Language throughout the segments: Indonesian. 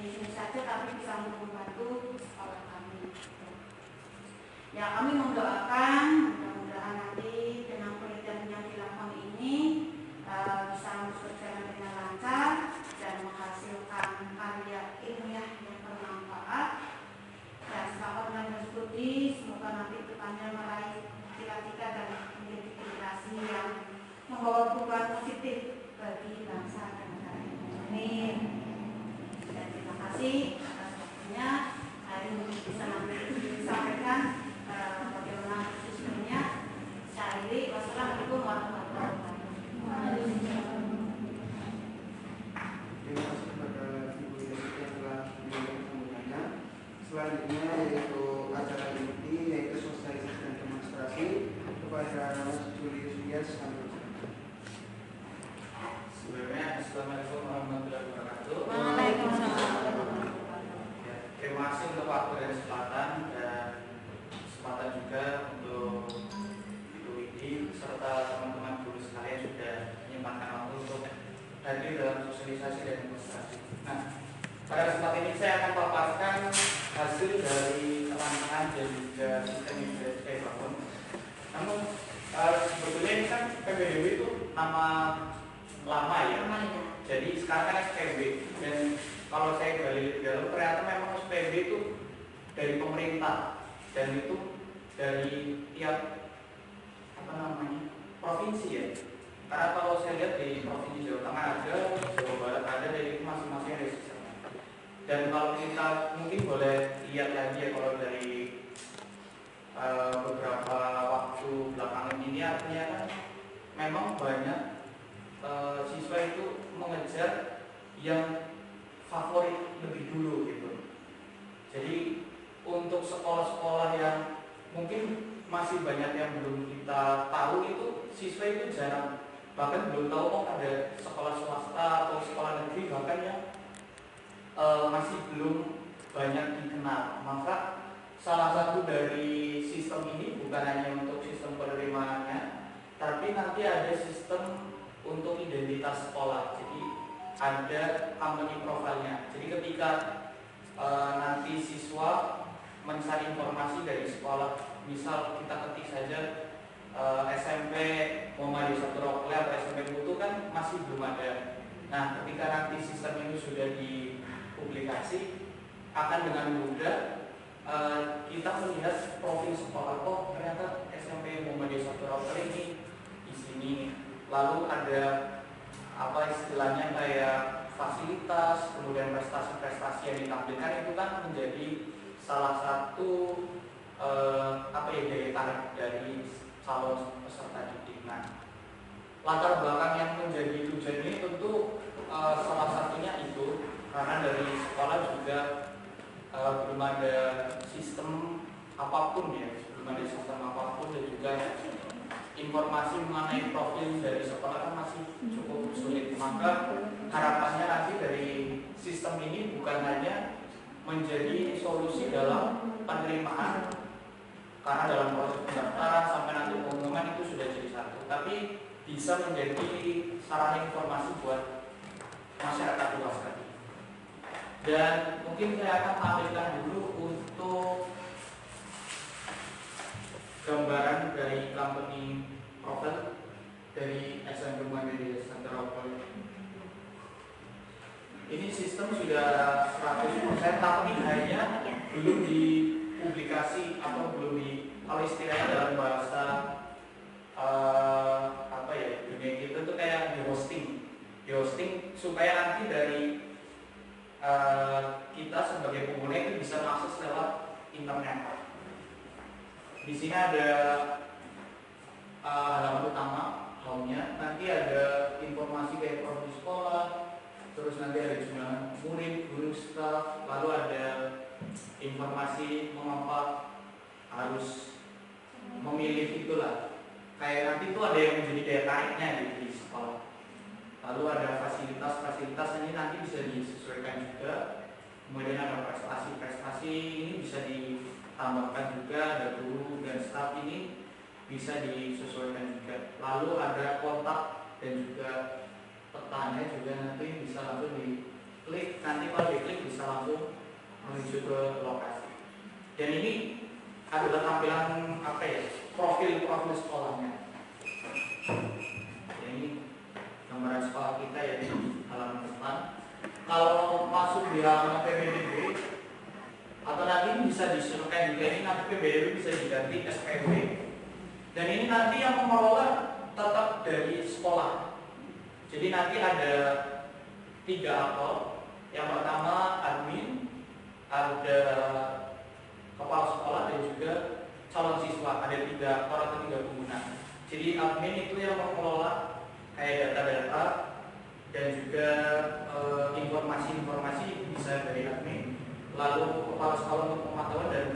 di sini saja, tapi bisa untuk membantu sekolah kami. Ya, kami mendoakan mudah-mudahan nanti dengan penelitian yang dilakukan ini bisa berjalan dengan lancar dan menghasilkan karya ilmiah yang bermanfaat. Dan semoga dengan berstudi, semoga nanti depannya meraih cita-cita dan menjadi generasi yang membawa perubahan positif bagi bangsa dan negara ini. Amin. Dan terima kasih atas waktunya. Hari ini bisa nanti disampaikan bagaimana sistemnya. Saya Ili, wassalamualaikum warahmatullahi wabarakatuh. Terima kasih kepada Ibu Yesi yang telah memberikan sambutannya. Selanjutnya yaitu acara inti, yaitu sosialisasi dan demonstrasi kepada Mas Julius Dias. Sebelumnya, Assalamualaikum warahmatullahi wabarakatuh. Waalaikumsalam. Ya, terima kasih untuk waktu dan kesempatan juga untuk Ibu Widi serta teman-teman guru sekalian sudah menyempatkan waktu untuk hadir dalam sosialisasi dan demonstrasi. Nah, pada kesempatan ini saya akan paparkan hasil dari rancangan dan juga sistem yang sudah saya bangun. Namun sebetulnya ini kan PPDB itu nama lama ya. Jadi sekarang kan SPB, dan kalau saya gali di dalam ternyata memang SPB itu dari pemerintah dan itu dari tiap provinsi ya. Karena kalau saya lihat di provinsi Jawa Tengah ada, Jawa Barat ada, dari masing-masing ada sistemnya. Dan kalau kita mungkin boleh lihat lagi ya, kalau dari beberapa waktu belakangan ini artinya kan memang banyak siswa itu mengejar yang favorit lebih dulu gitu. Jadi untuk sekolah-sekolah yang mungkin masih banyak yang belum kita tahu itu, siswa itu jarang, bahkan belum tahu kok ada sekolah swasta atau sekolah negeri bahkan yang masih belum banyak dikenal. Maka salah satu dari sistem ini bukan hanya untuk sistem penerimaannya, tapi nanti ada sistem untuk identitas sekolah. Jadi ada company profile-nya. Jadi ketika nanti siswa mencari informasi dari sekolah, misal kita ketik saja SMP Muhammadiyah Satu Rockle atau SMP Mutu kan masih belum ada. Nah, ketika nanti sistem ini sudah dipublikasi, akan dengan mudah kita melihat profil sekolah. Oh, ternyata SMP Muhammadiyah Satu Rockle ini di sini. Lalu ada apa istilahnya kayak fasilitas, kemudian prestasi-prestasi yang ditampilkan itu kan menjadi salah satu daya tarik dari calon peserta didik. Nah, latar belakang yang menjadi tujuan ini tentu salah satunya itu karena dari sekolah juga belum ada sistem apapun ya, belum ada sistem apapun, dan juga informasi mengenai profil dari sekolah kan masih cukup sulit. Maka harapannya nanti dari sistem ini bukan hanya menjadi solusi dalam penerimaan, karena dalam proses pendaftaran sampai nanti pengumuman itu sudah jadi satu, tapi bisa menjadi sarana informasi buat masyarakat luas tadi. Dan mungkin saya akan tampilkan dulu untuk gambaran dari company profile dari SMP Muhammadiyah Satu Rockle. Ini sistem sudah 100%, tapi hanya belum dipublikasi atau belum kalau istilahnya dalam bahasa dunia kita itu kayak di hosting supaya nanti dari kita sebagai pengguna itu bisa mengakses lewat internet. Di sini ada halaman utama, home-nya. Nanti ada informasi kayak profil sekolah, terus nanti ada jumlah murid, guru, staf, lalu ada informasi mengapa harus memilih itulah. Kayak nanti itu ada yang menjadi daya tariknya di sekolah. Lalu ada fasilitas ini nanti bisa disesuaikan juga. Kemudian ada prestasi ini bisa ditambahkan juga, ada guru dan staf ini bisa disesuaikan juga. Lalu ada kontak dan juga petanya juga nanti bisa langsung klik, nanti kalau diklik bisa langsung menuju ke lokasi. Dan ini adalah tampilan apa ya, profil sekolahnya. Ya, ini gambaran sekolah kita ya di halaman depan. Kalau masuk di halaman PPDB atau nanti bisa disesuaikan juga, ini nanti PPDB bisa diganti SPB. Dan ini nanti yang mengelola tetap dari sekolah. Jadi nanti ada 3 aktor. Yang pertama admin, ada kepala sekolah dan juga calon siswa. Ada 3 aktor atau 3 pengguna. Jadi admin itu yang mengelola kayak data-data dan juga informasi-informasi bisa dari admin. Lalu kepala sekolah untuk pemantauan dan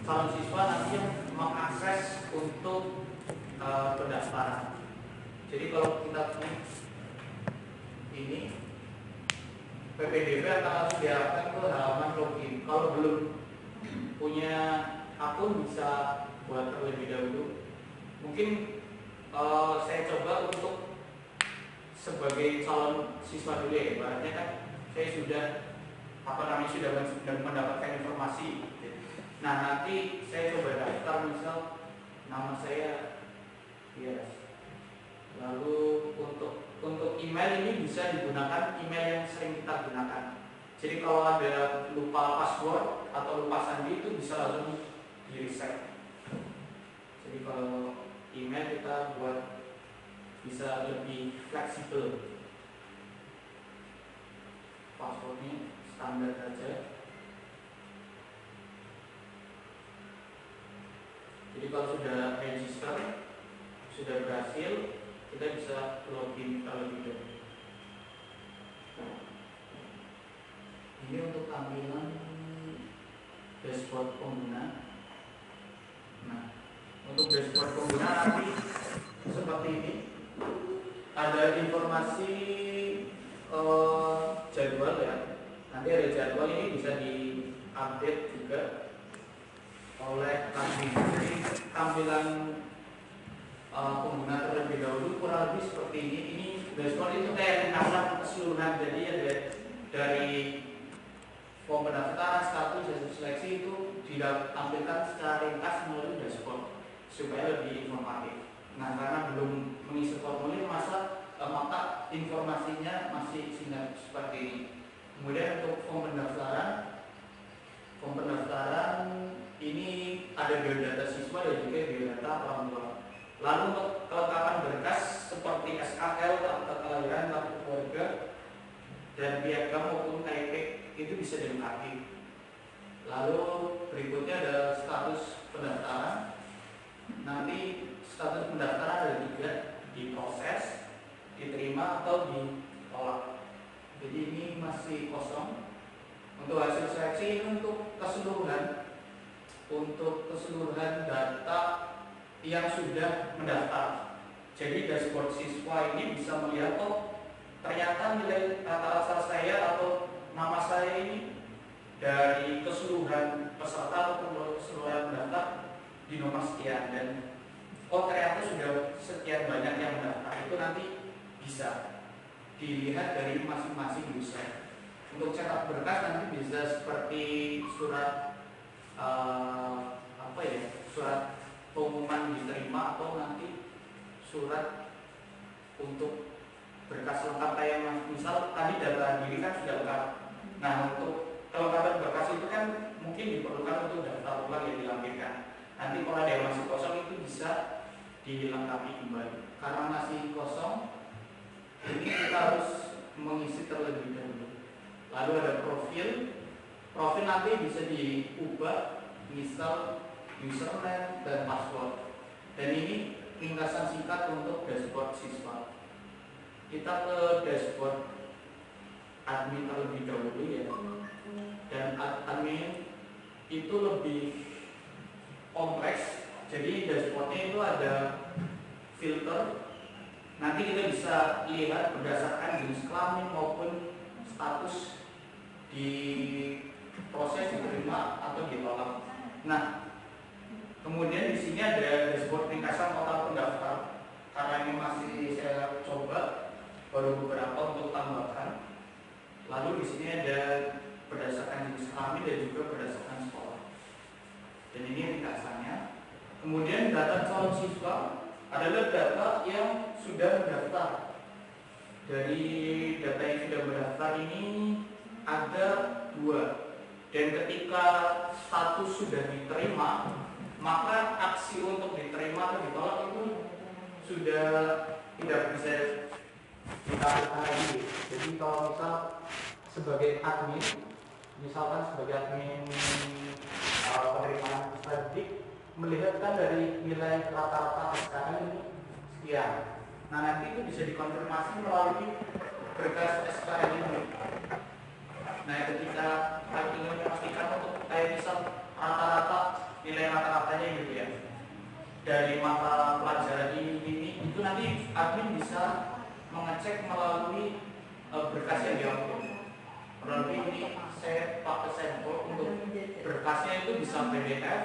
calon siswa nanti yang mengakses untuk pendaftaran. Jadi kalau kita ini PPDB akan langsung diarahkan ke halaman login. Kalau belum punya akun bisa buat terlebih dahulu. Mungkin saya coba untuk sebagai calon siswa dulu ya. Ibaratnya kan saya sudah sudah mendapatkan informasi. Nah nanti saya coba daftar, misal nama saya Yes. Lalu untuk email ini bisa digunakan email yang sering kita gunakan. Jadi kalau ada lupa password atau lupa sandi itu bisa langsung di reset. Jadi kalau email kita buat bisa lebih fleksibel. Passwordnya standar saja. Jadi kalau sudah register, sudah berhasil, kita bisa login terlebih dahulu. Ini untuk tampilan dashboard pengguna. Nah, untuk dashboard pengguna nanti seperti ini. Ada informasi jadwal ya. Nanti ada jadwal, ini bisa diupdate juga oleh admin. Jadi tampilan pengguna terlebih dahulu kurang lebih seperti ini. Ini dashboard itu kayak ringkasan keseluruhan. Jadi ada dari form pendaftaran, status, hasil seleksi itu ditampilkan secara ringkas melalui dashboard supaya lebih informatif. Nah karena belum mengisi formulir maka informasinya masih singkat seperti ini. Kemudian untuk form pendaftaran ini ada biodata siswa dan juga biodata orang tua. Lalu untuk kelengkapan berkas seperti SKL, akta kelahiran, kartu keluarga, dan piagam maupun KIP itu bisa dilengkapi. Lalu berikutnya ada status pendaftaran. Nanti status pendaftaran ada 3, diproses, diterima atau ditolak. Jadi ini masih kosong. Untuk hasil seleksi ini untuk keseluruhan data yang sudah mendaftar. Jadi dashboard siswa ini bisa melihat ternyata nilai rata-rata saya atau nama saya ini dari keseluruhan peserta ataupun keseluruhan pendaftar di nomor sekian, dan ternyata sudah sekian banyak yang mendaftar. Itu nanti bisa dilihat dari masing-masing user. Untuk cetak berkas nanti bisa seperti surat surat pengumuman diterima atau nanti surat untuk berkas lengkap kayak misal tadi data diri kan sudah lengkap. Nah untuk kelengkapan berkas itu kan mungkin diperlukan untuk daftar ulang yang dilampirkan. Nanti kalau ada yang masih kosong itu bisa dilengkapi kembali. Karena masih kosong, ini kita harus mengisi terlebih dahulu. Lalu ada profil nanti bisa diubah, misal username dan password. Dan ini ringkasan singkat untuk dashboard siswa. Kita ke dashboard admin terlebih dahulu ya. Dan admin itu lebih kompleks. Jadi dashboardnya itu ada filter. Nanti kita bisa lihat berdasarkan jenis kelamin maupun status di proses diterima atau ditolak. Nah, kemudian di sini ada dashboard ringkasan total pendaftar. Karena ini masih saya coba, baru beberapa untuk tambahan. Lalu di admin dan juga berdasarkan sekolah. Dan ini ringkasannya. Kemudian data calon siswa adalah data yang sudah mendaftar. Dari data yang sudah mendaftar ini ada 2. Dan ketika status sudah diterima, maka aksi untuk diterima atau ditolak itu sudah tidak bisa ditarik lagi. Jadi kalau misal sebagai admin, misalkan sebagai admin penerimaan peserta didik, melihatkan dari nilai rata-rata SKN ini sekian. Nah nanti itu bisa dikonfirmasi melalui berkas SKN ini. Nah ketika kami ingin memastikan untuk kayak misal rata-rata nilai rata-ratanya gitu ya, dari mata pelajaran ini itu nanti admin bisa mengecek melalui berkas yang diambil. Berarti ini saya pakai sampel untuk berkasnya itu bisa PDF,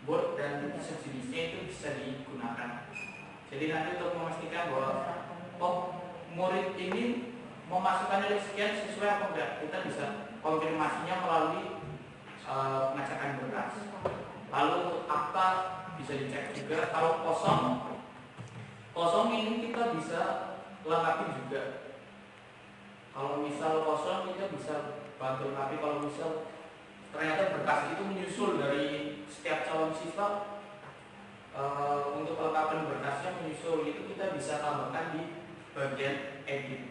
Word dan sejenisnya itu bisa digunakan. Jadi nanti untuk memastikan bahwa murid ini memasukkan nilai sekian sesuai apa enggak, kita bisa konfirmasinya melalui pengecekan berkas. Lalu untuk akta bisa dicek juga. Kalau kosong ini kita bisa lengkapi juga. Kalau misal kosong kita bisa bantu lengkapi. Kalau misal ternyata berkas itu menyusul dari setiap calon siswa, untuk kelengkapan berkasnya menyusul itu kita bisa tambahkan di bagian edit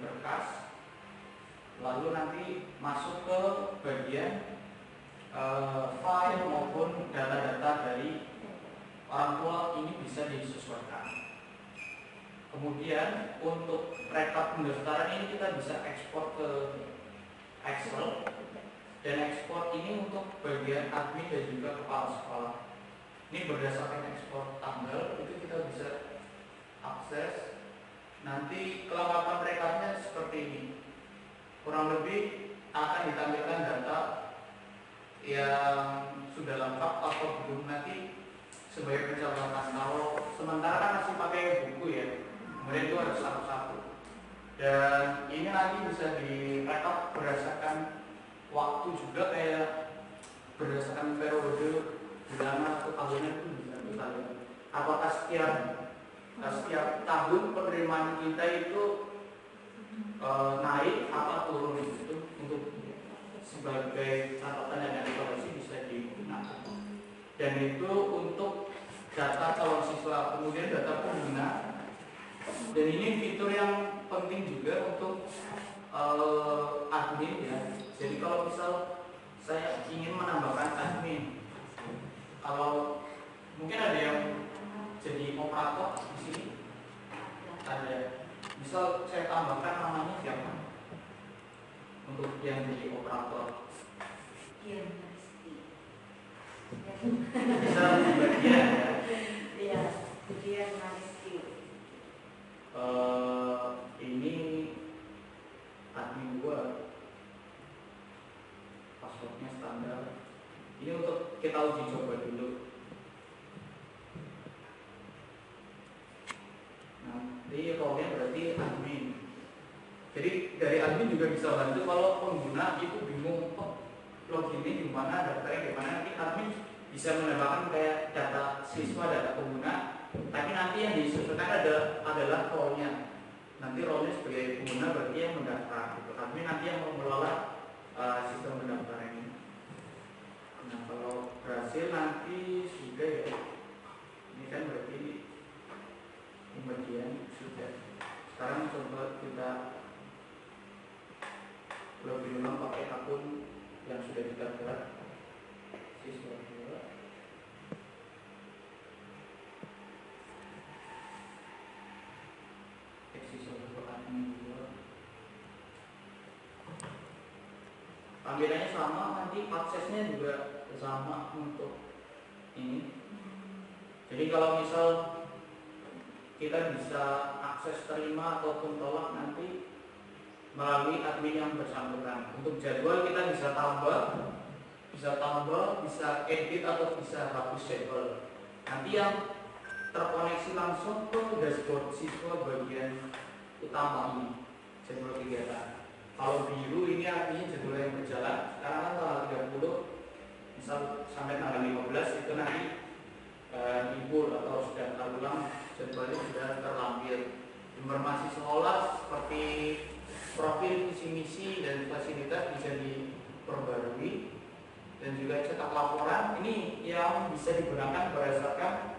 berkas, lalu nanti masuk ke bagian file maupun data-data dari orang tua ini bisa disesuaikan. Kemudian untuk rekap pendaftaran ini kita bisa ekspor ke Excel, dan ekspor ini untuk bagian admin dan juga kepala sekolah. Ini berdasarkan ekspor tanggal itu kita bisa akses. Nanti kelengkapan rekapnya seperti ini. Kurang lebih akan ditampilkan data yang sudah lengkap atau belum nanti sebagai pencatatan. Kalau sementara kan masih pakai buku ya, kemudian itu harus satu-satu. Dan ini nanti bisa direkap berdasarkan waktu juga, kayak berdasarkan periode bulan atau tahunnya itu bisa kita lihat. Apakah setiap tahun penerimaan kita itu naik atau turun, itu untuk sebagai catatan dan evaluasi bisa digunakan. Dan itu untuk data calon siswa, kemudian data pengguna. Dan ini fitur yang penting juga untuk admin ya. Jadi kalau misal saya ingin menambahkan admin, kalau mungkin ada yang jadi operator di sini, ada. Misal saya tambahkan namanya siapa untuk yang jadi operator? Bisa bagian ya. Iya, bagian Mariski. Ini admin gua, passwordnya standar. Ini untuk kita uji coba dulu. Nanti role-nya berarti admin. Jadi dari admin juga bisa bantu kalau pengguna itu bingung loginnya di mana, daftarnya di mana. Nanti admin bisa menambahkan kayak data siswa, data pengguna. Tapi nanti yang disesuaikan adalah role-nya. Nanti role-nya sebagai pengguna berarti yang mendaftar. Admin nanti yang mengelola sistem pendaftaran ini. Nah kalau berhasil nanti sudah ya. Ini kan berarti bagian sudah. Sekarang coba kita lebih ulang pakai akun yang sudah kita buat. Siswa 2. Siswa 2 admin 2. Tampilannya sama, nanti aksesnya juga sama untuk ini. Jadi kalau misal kita bisa akses terima ataupun tolak nanti melalui admin yang bersangkutan. Untuk jadwal kita bisa tambah, bisa edit atau bisa hapus jadwal. Nanti yang terkoneksi langsung ke dashboard siswa bagian utama ini, jadwal kegiatan. Kalau biru ini artinya jadwal yang berjalan. Sekarang kan tanggal 30, misal sampai tanggal 15 itu nanti libur atau sudah ulang jadwalnya sudah terlampir. Informasi sekolah seperti profil visi misi dan fasilitas bisa diperbarui, dan juga cetak laporan ini yang bisa digunakan berdasarkan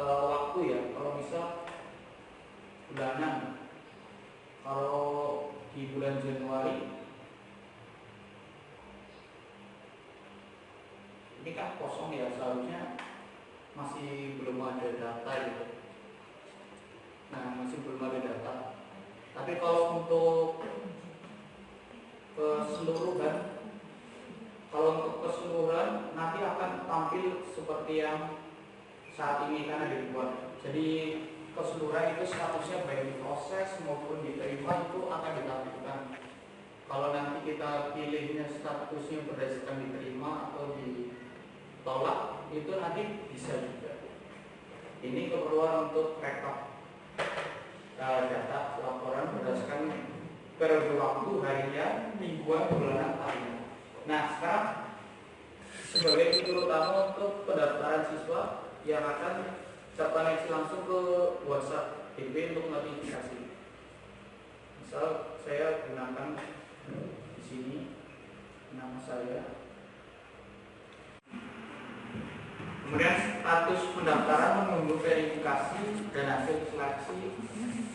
waktu ya. Kalau bisa bulanan. Kalau di bulan Januari ini kan kosong ya, seharusnya masih belum ada data gitu. Nah, masih belum ada data. Tapi kalau untuk keseluruhan, nanti akan tampil seperti yang saat ini kan ada dibuat. Jadi keseluruhan itu statusnya baik diproses maupun diterima itu akan ditampilkan. Kalau nanti kita pilihnya statusnya berdasarkan diterima atau ditolak, itu nanti bisa juga. Ini keperluan untuk rekap data laporan berdasarkan periode waktu, harinya, mingguan, bulanan, tahunan. Nah, sekarang sebagai fitur utama untuk pendaftaran siswa yang akan terkoneksi langsung ke WhatsApp DP untuk notifikasi. Misal saya gunakan di sini nama saya. Kemudian status pendaftaran menunggu verifikasi dan hasil seleksi,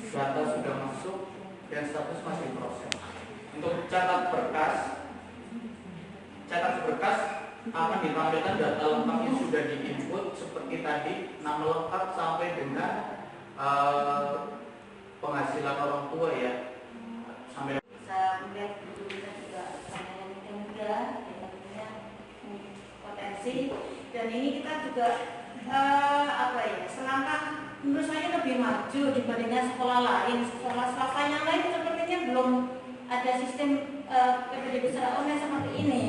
data sudah masuk dan status masih proses. Untuk catat berkas akan ditampilkan data lengkap yang sudah diinput seperti tadi, nama lengkap sampai dengan penghasilan orang tua ya. Sampai bisa melihat buku kita juga pandangan yang muda, yang punya potensi, dan ini kita juga selangkah menurut saya lebih maju dibandingkan sekolah lain. Sekolah swasta yang lain sepertinya belum ada sistem PPDB secara online seperti ini.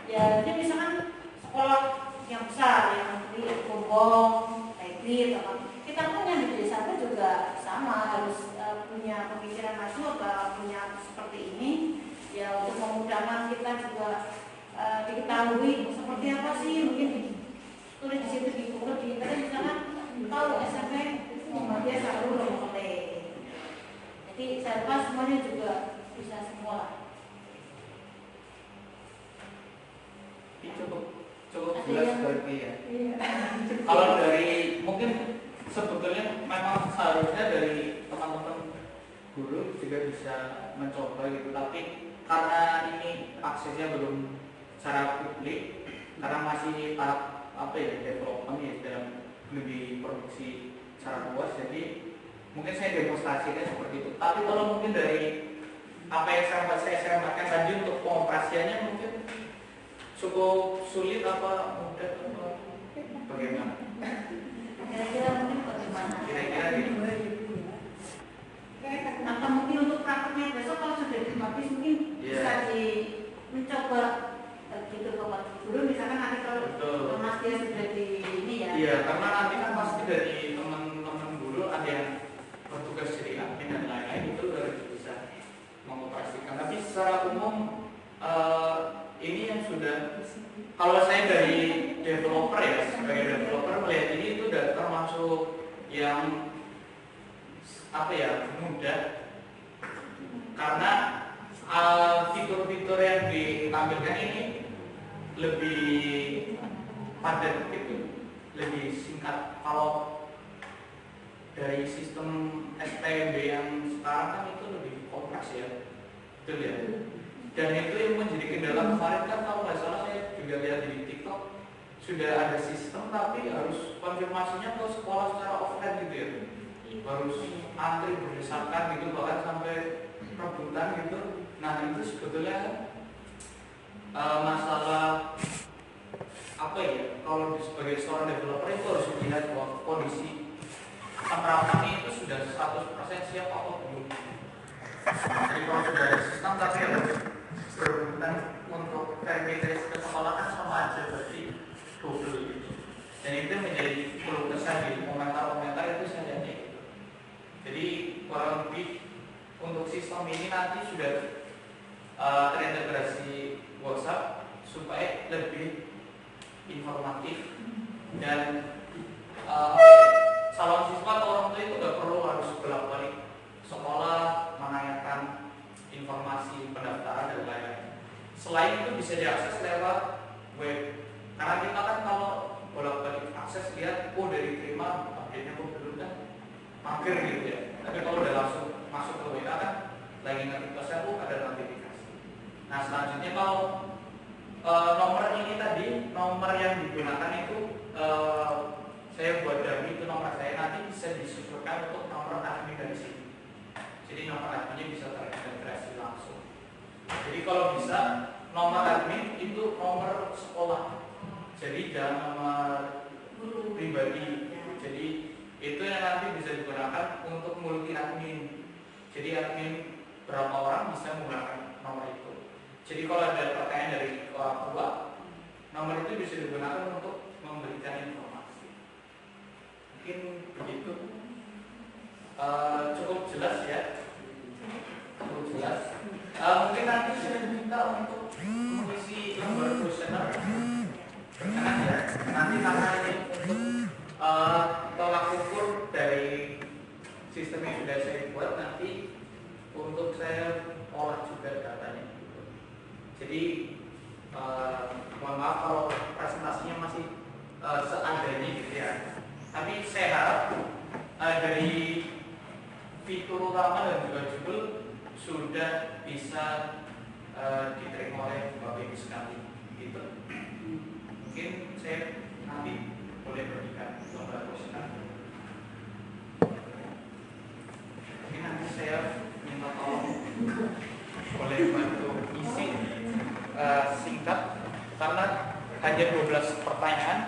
Ya, jadi misalkan sekolah yang besar yang di Gombong, Negeri, kita pun yang di desa pun juga sama, harus punya pemikiran maju atau punya seperti ini. Ya, untuk memudahkan kita juga diketahui seperti apa sih, mungkin tulis di situ di Google, di internet, misalkan tahu SMP Muhammadiyah Sarul Romokote. Jadi saya rasa semuanya juga bisa semua. Cukup jelas berarti ya. Kalau dari mungkin sebetulnya memang seharusnya dari teman-teman guru juga bisa mencoba gitu, tapi karena ini aksesnya belum secara publik, karena masih tahap development ya, dalam lebih produksi secara luas, jadi mungkin saya demonstrasikan seperti itu. Tapi kalau mungkin dari apa yang saya sampaikan tadi untuk pengoperasiannya mungkin cukup sulit apa mudah atau bagaimana? Kira-kira mungkin bagaimana? Kira-kira gitu. Atau mungkin untuk prakteknya besok kalau sudah habis mungkin bisa mencoba gitu ke Pak Guru, misalkan nanti kalau Mas dia sudah di ini ya. Iya, karena nanti kan pasti dari teman-teman guru ada yang bertugas jadi admin dan lain-lain, itu harus bisa mengoperasikan. Tapi secara umum ini yang sudah, kalau saya dari developer ya, sebagai developer melihat ini itu sudah termasuk yang mudah, karena fitur-fitur yang ditampilkan ini lebih padat gitu, lebih singkat. Kalau dari sistem STMB yang sekarang kan itu lebih kompleks ya, betul ya. Dan itu yang menjadi kendala kemarin kan, kalau nggak salah saya juga lihat di TikTok sudah ada sistem tapi harus konfirmasinya ke sekolah secara offline gitu ya, harus antri berdesakan gitu, bahkan sampai rebutan gitu. Nah itu sebetulnya masalah kalau sebagai seorang developer itu harus melihat bahwa kondisi penerapan itu sudah 100% siap atau belum. Jadi kalau sudah ada sistem tapi harus berebutan untuk verifikasi ke sekolah kan sama aja, berarti double gitu. Dan itu menjadi keluh kesah di komentar-komentar itu saya lihat gitu. Jadi kurang lebih untuk sistem ini nanti sudah terintegrasi integrasi WhatsApp supaya lebih informatif dan calon siswa atau orang tua itu nggak perlu harus bolak-balik sekolah menanyakan informasi pendaftaran dan lain-lain. Selain itu bisa diakses lewat web. Karena kita kan kalau bolak-balik akses lihat, oh dari terima update-nya kok belum kan, mampir gitu ya. Tapi kalau udah langsung masuk ke WA kan, lagi ngetik pesan, ada notifikasi. Nah selanjutnya kalau nomor ini tadi, nomor yang digunakan itu saya buat dummy, itu nomor saya, nanti bisa disusulkan untuk nomor admin dari sini. Jadi nomor adminnya bisa terintegrasi langsung. Jadi kalau bisa nomor admin itu nomor sekolah. Jadi jangan nomor pribadi. Jadi itu yang nanti bisa digunakan untuk multi admin. Jadi admin berapa orang bisa menggunakan nomor itu. Jadi kalau ada pertanyaan dari orang tua, nomor itu bisa digunakan untuk memberikan informasi. Mungkin begitu. Cukup jelas ya. Cukup jelas. Mungkin nanti saya minta untuk mengisi lembar kuesioner. Berkenan ya. Nanti karena ini untuk tolak ukur dari sistem yang sudah saya buat, nanti untuk saya olah juga datanya. Jadi mohon maaf kalau presentasinya masih seadanya gitu ya. Tapi saya harap dari fitur utama dan juga judul sudah bisa diterima oleh Bapak Ibu sekalian. Gitu. Mungkin saya nanti boleh berikan lembar kuesioner. Mungkin nanti saya minta tolong boleh bantu isi singkat karena hanya 12 pertanyaan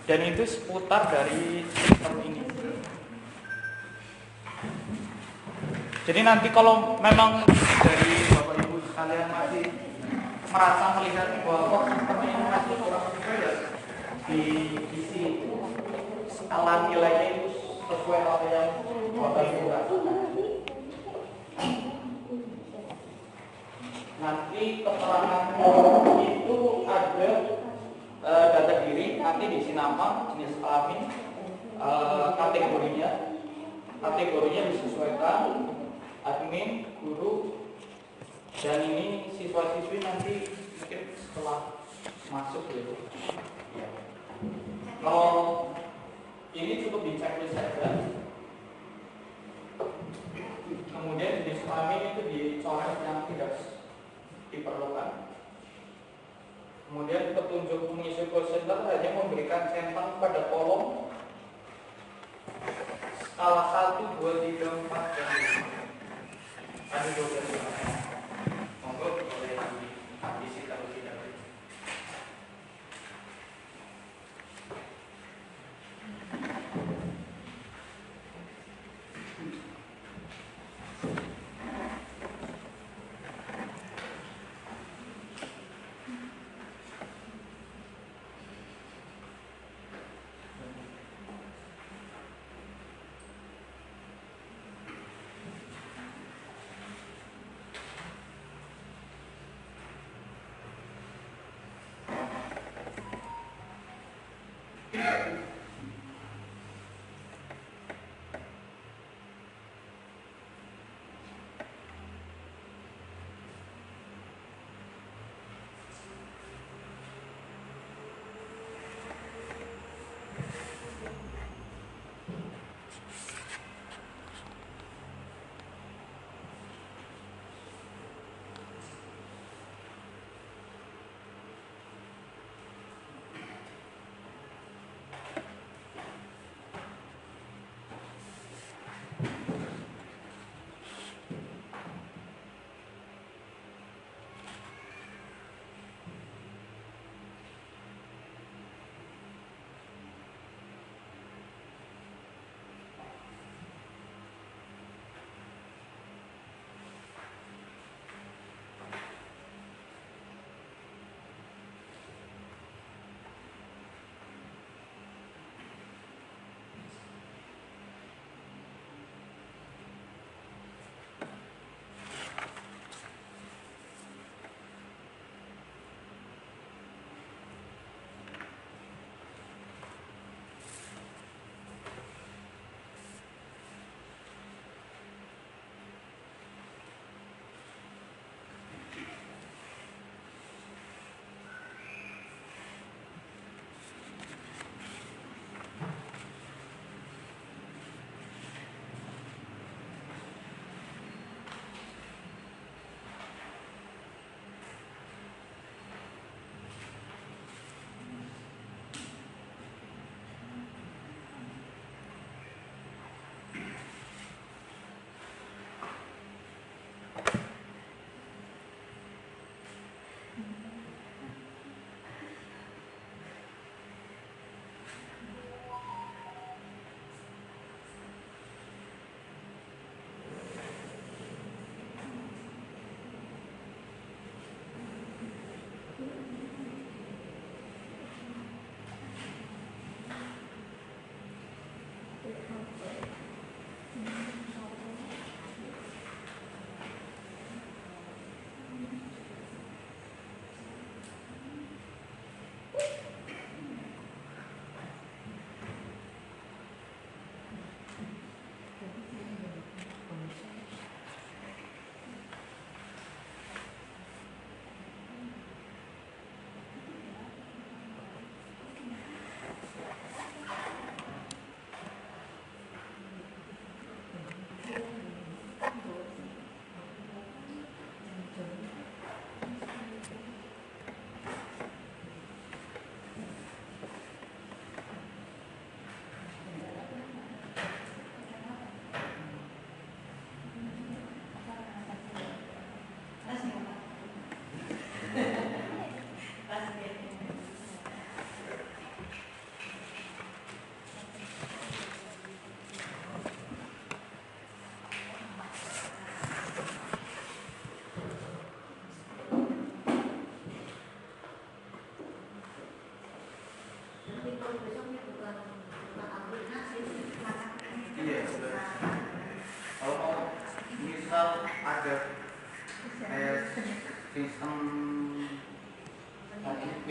dan itu seputar dari sistem ini. Jadi nanti kalau memang dari Bapak Ibu sekalian masih merasa melihat bahwa sistem ini masih kurang sesuai, diisi skala nilainya itu sesuai apa yang Bapak Ibu rasakan. Nanti keterangan itu ada data diri, nanti diisi nama, jenis kelamin, kategorinya disesuaikan, admin, guru, dan ini siswa-siswi nanti mungkin setelah masuk gitu. Ya. Kalau ini cukup di checklist saja. Kemudian jenis kelamin itu dicoret yang tidak diperlukan. Kemudian petunjuk mengisi kuesioner hanya memberikan centang pada kolom skala 1, 2, 3, 4, dan 5. Ada 12. Monggo boleh diisi kalau tidak.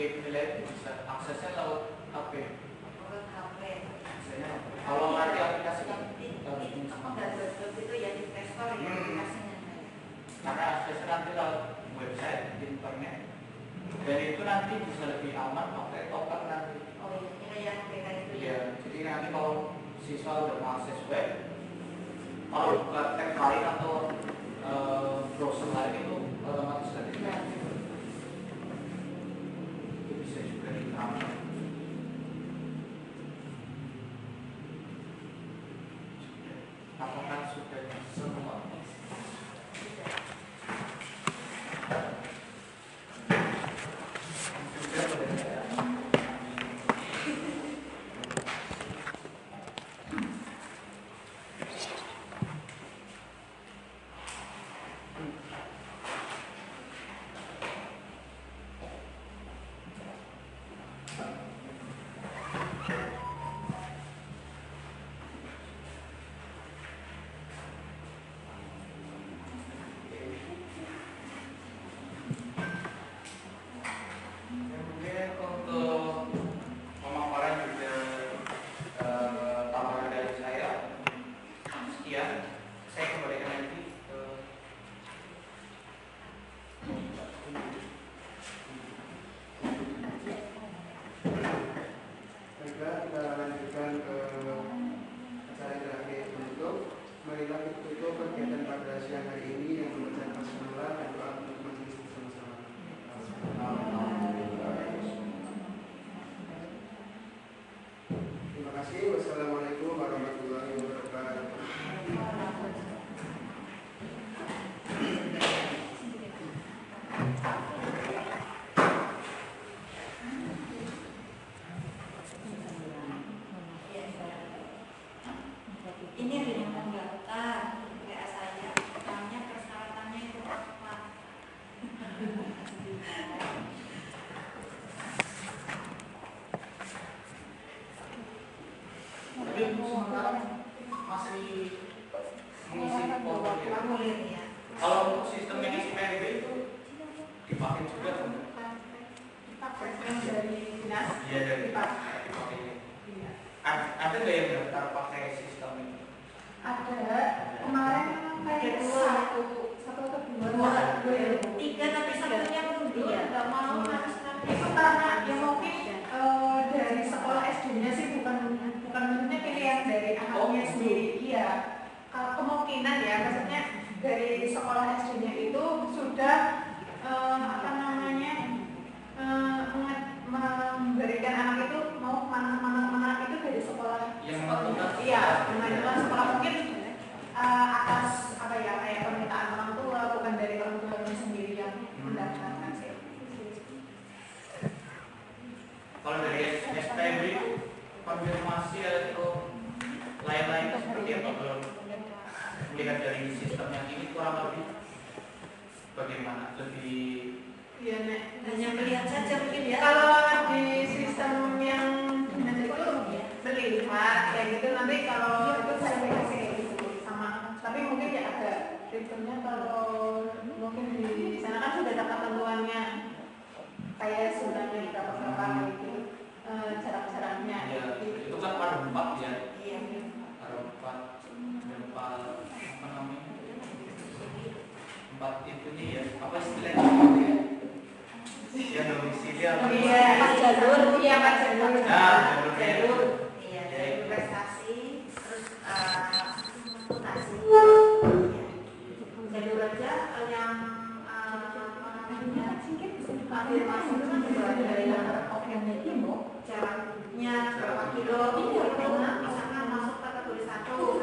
nilai bisa aksesnya lewat HP. Lewat HP. Misalnya kalau nanti aplikasi kan itu ya di Play Store ya aplikasinya. Karena aksesnya nanti lewat website, internet, dan itu nanti bisa lebih aman pakai token nanti. Oh iya, ini yang mereka itu ya. Iya, jadi nanti kalau siswa udah mengakses web, kalau buka tab lain atau browser lain itu otomatis terdeteksi. Itu bisa juga ditambah. Apakah sudah semua? Wassalamualaikum warahmatullahi wabarakatuh. Ini ada yang mendaftar kayak saya, tanya persyaratannya itu apa? Tapi sementara masih mengisi formulir. Ya. Kalau untuk sistem yang isi PNB itu dipakai juga kan? Dipakai dari dinas. Iya dari dipakai. Iya. Ada nggak yang daftar pakai sistem ini? Ada kemarin kayak satu atau dua, tiga tapi satunya mundur nggak mau harus nanti itu karena ya mungkin dari sekolah SD-nya sih bukan maksudnya pilihan dari anaknya sendiri. Iya, kemungkinan ya maksudnya dari sekolah SD-nya itu sudah apa namanya memberikan anak itu mau mana itu dari sekolah. Yang menentukan. Iya, menentukan sekolah mungkin atas apa ya kayak permintaan orang tua, bukan dari orang tuanya sendiri yang mendaftarkan sih. Kalau dari SPMB itu konfirmasi atau lain-lain seperti apa belum? Melihat dari sistem yang ini kurang lebih bagaimana? Lebih Iya, Nek. Hanya melihat saja mungkin ya. Kalau di sistem yang nanti itu berlipat kayak gitu, nanti kalau itu saya kasih gitu sama. Tapi mungkin ya ada ritmenya kalau mungkin di sana kan sudah ada ketentuannya kayak sebenarnya berapa gitu cara-caranya. ya, itu kan ada 4 ya. Iya. Ada 4 apa namanya? 4 itunya ya. Apa istilahnya? Ya domisili apa? Iya, Pak jalur. Iya, Pak jalur. Nah, jalur. Iya, jalur prestasi, terus mutasi. Jalur aja yang apa namanya? Afirmasi itu kan juga ada dari oke timur. Jaraknya berapa kilo? Misalkan masuk kategori 1, kalau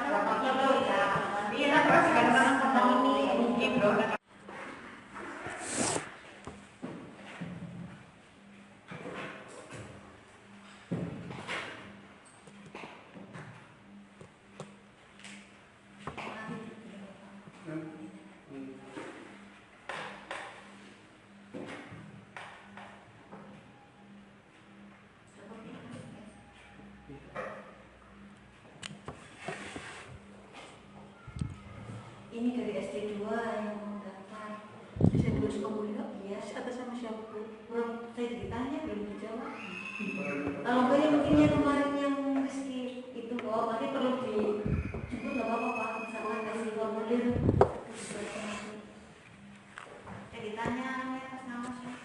berapa kilo ya? Iya, nanti kadang-kadang ngomong ini mungkin dong. Ini dari SD2 yang mau daftar. SD2 ya atas sama siapa? Belum saya ditanya belum dijawab. Kalau enggak ya mungkin yang kemarin yang meski itu nanti perlu dijemput nggak apa-apa Pak, misalkan kasih formulir. Saya ditanya atas nama siapa?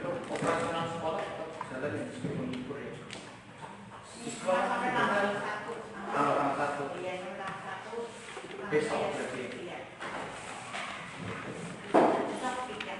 Operasional sekolah tetap jalan ya meskipun libur ya. Siswa Sampai tanggal 1. tanggal 1 Iya, sampai tanggal 1. besok berarti. Iya. Besok tiket.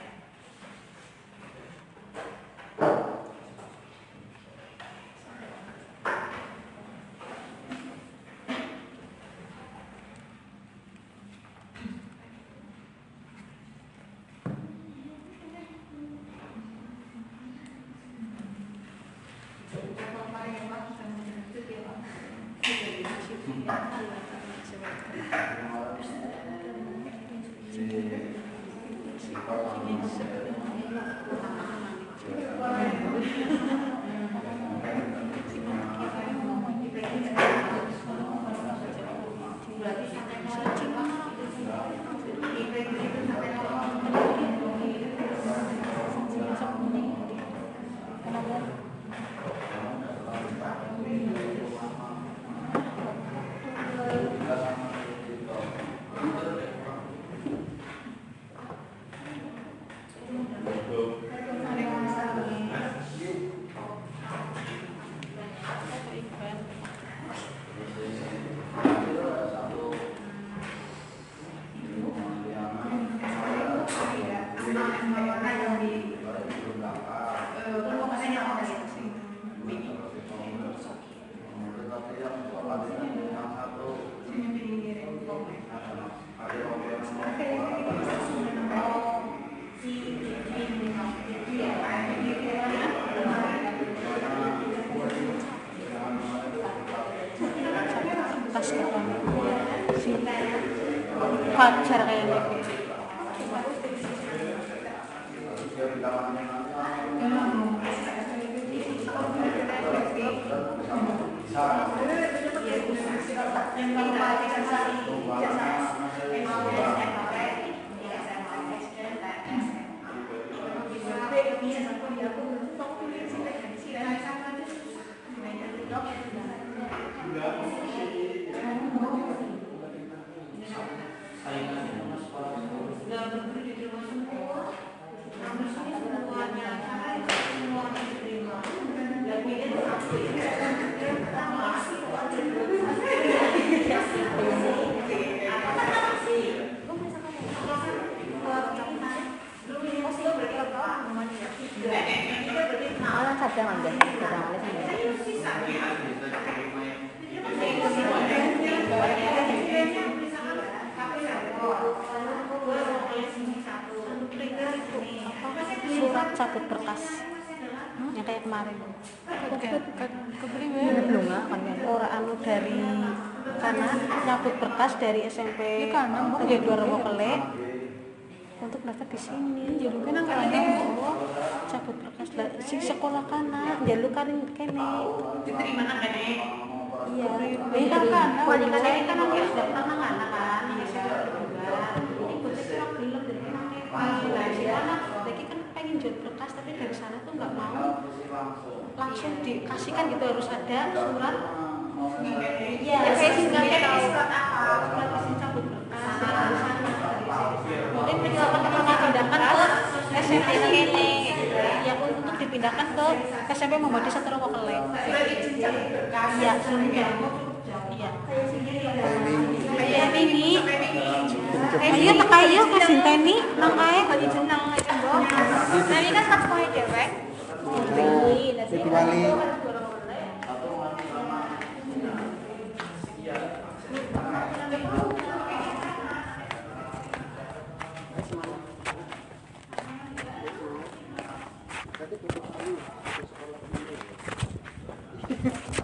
Pacar kayaknya. Kadang aja, kadang surat cabut berkas yang kayak kemarin belum kan orang anu dari karena nyabut berkas dari SMP Negeri 2 Remokele untuk daftar di sini jadi kan cabut berkas sing sekolah kana njaluk kan kene. Diterima nang kene. Iya. Iya kan. Wali kan kan harus daftar nang kana kan. Ini saya juga. Ini bocah kira belum dari nang anak. Lagi kan pengen jual berkas tapi dari sana tuh nggak mau langsung dikasihkan gitu, harus ada surat. Iya, saya singkat tahu. surat apa? Surat izin cabut berkas dari sana. Mungkin penjelasan akan dipindahkan ke SMP ini. Ya untuk dipindahkan ke SMP Muhammadiyah Satria Kelek. Surat izin cabut berkas. Iya, sudah. Iya. Kayak ini. Ayo tak ayo kasih teni nang kae bagi jeneng aja, Mbok. Tadi kan tak kowe dewek. Itu wali.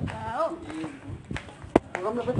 Tahu. Kamu dapat